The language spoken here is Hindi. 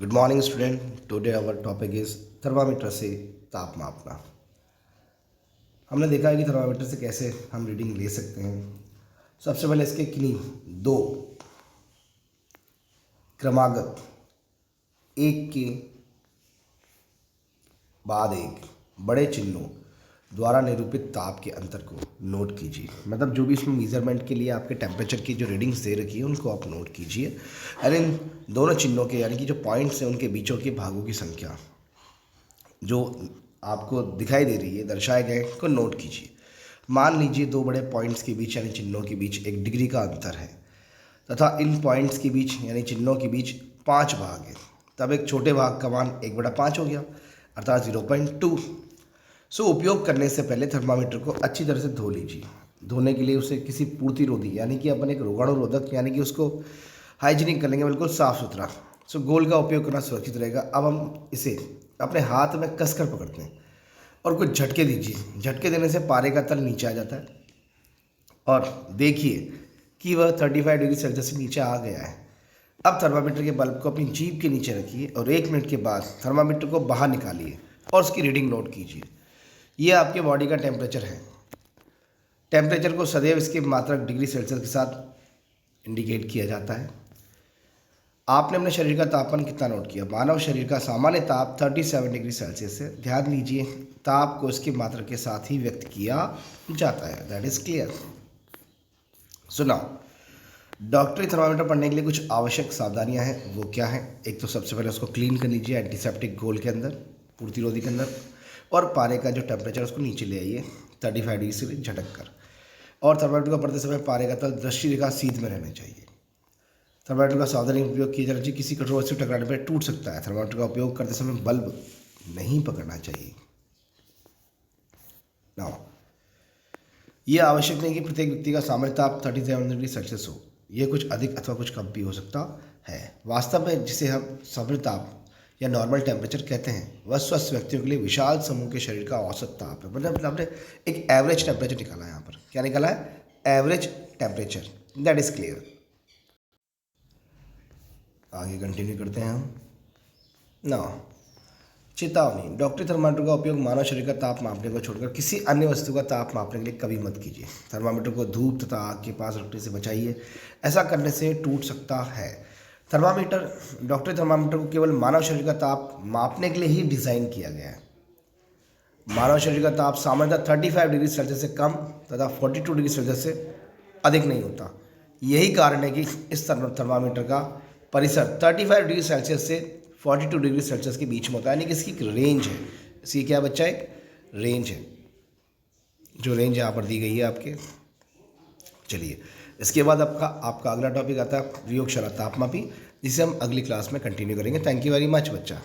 Good morning student. Today our topic is thermometer से ताप मापना। हमने देखा है कि थर्मामीटर से कैसे हम रीडिंग ले सकते हैं। सबसे पहले इसके किन्हीं दो क्रमागत एक के बाद एक बड़े चिन्हों द्वारा निरूपित ताप के अंतर को नोट कीजिए। मतलब जो भी इसमें मेजरमेंट के लिए आपके टेम्परेचर की जो रीडिंग्स दे रखी है उनको आप नोट कीजिए और इन दोनों चिन्हों के यानी कि जो पॉइंट्स हैं उनके बीचों के भागों की संख्या जो आपको दिखाई दे रही है दर्शाए गए को नोट कीजिए। मान लीजिए दो बड़े पॉइंट्स के बीच यानी चिन्हों के बीच 1 डिग्री का अंतर है तथा इन पॉइंट्स के बीच यानी चिन्हों के बीच 5 भाग हैं, तब एक छोटे भाग का मान 1/5 हो गया अर्थात 0.2। उपयोग करने से पहले थर्मामीटर को अच्छी तरह से धो लीजिए। धोने के लिए उसे किसी पूर्तिरोधी यानी कि अपन एक रोगाणुरोधक यानी कि उसको हाइजीनिक कर लेंगे, बिल्कुल साफ़ सुथरा। गोल का उपयोग करना सुरक्षित रहेगा। अब हम इसे अपने हाथ में कसकर पकड़ते हैं और कुछ झटके दीजिए। झटके देने से पारे का तल नीचे आ जाता है और देखिए कि वह 35 डिग्री सेल्सियस से नीचे आ गया है। अब थर्मामीटर के बल्ब को अपनी जीभ के नीचे रखिए और 1 मिनट के बाद थर्मामीटर को बाहर निकालिए और उसकी रीडिंग नोट कीजिए। ये आपके बॉडी का टेम्परेचर है। टेम्परेचर को सदैव इसके मात्रक डिग्री सेल्सियस के साथ इंडिकेट किया जाता है। आपने अपने शरीर का तापमान कितना नोट किया? मानव शरीर का सामान्य ताप 37 डिग्री सेल्सियस है। ध्यान दीजिए ताप को इसकी मात्रा के साथ ही व्यक्त किया जाता है। That is clear. सुना, डॉक्टरी थर्मामीटर पढ़ने के लिए कुछ आवश्यक सावधानियां हैं। वो क्या है? एक तो सबसे पहले उसको क्लीन कर लीजिए एंटीसेप्टिक घोल के अंदर, पूर्तिरोधी के अंदर, और पारे का जो टेम्परेचर उसको नीचे ले आइए 35 डिग्री से झटक कर। और थर्मामीटर को पढ़ते समय पारे का तल दृष्टि रेखा सीध में रहना चाहिए। थर्मामीटर का सावधानी उपयोग किया जाना चाहिए। किसी कठोर वस्तु टकराने पर टूट सकता है। थर्मामीटर का उपयोग करते समय बल्ब नहीं पकड़ना चाहिए। नाउ ये आवश्यक नहीं कि प्रत्येक व्यक्ति का सामान्य ताप 37 डिग्री सेल्सियस हो। यह कुछ अधिक अथवा कुछ कम भी हो सकता है। वास्तव में जिसे हम सामान्य ताप या नॉर्मल टेम्परेचर कहते हैं वह स्वस्थ व्यक्तियों के लिए विशाल समूह के शरीर का औसत ताप है। मतलब आपने एक एवरेज टेम्परेचर निकाला है। यहाँ पर क्या निकाला है? Average temperature. That is clear. आगे कंटिन्यू करते हैं हम। ना चेतावनी, डॉक्टरी थर्मामीटर का उपयोग मानव शरीर का ताप मापने को छोड़कर किसी अन्य वस्तु का ताप मापने के लिए कभी मत कीजिए। थर्मामीटर को धूप तथा आग के पास रखने से बचाइए। ऐसा करने से टूट सकता है। थर्मामीटर, डॉक्टरी थर्मामीटर को केवल मानव शरीर का ताप मापने के लिए ही डिज़ाइन किया गया है। मानव शरीर का ताप सामान्यतः 35 डिग्री सेल्सियस से कम तथा 42 डिग्री सेल्सियस से अधिक नहीं होता। यही कारण है कि इस थर्मामीटर का परिसर 35 डिग्री सेल्सियस से 42 डिग्री सेल्सियस के बीच में होता है, यानी कि इसकी एक रेंज है। इसकी क्या बच्चा? एक रेंज है, जो रेंज यहाँ पर दी गई है आपके। चलिए, इसके बाद आपका अगला टॉपिक आता है प्रयोगशाला तापमापी, जिसे हम अगली क्लास में कंटिन्यू करेंगे। थैंक यू वेरी मच बच्चा।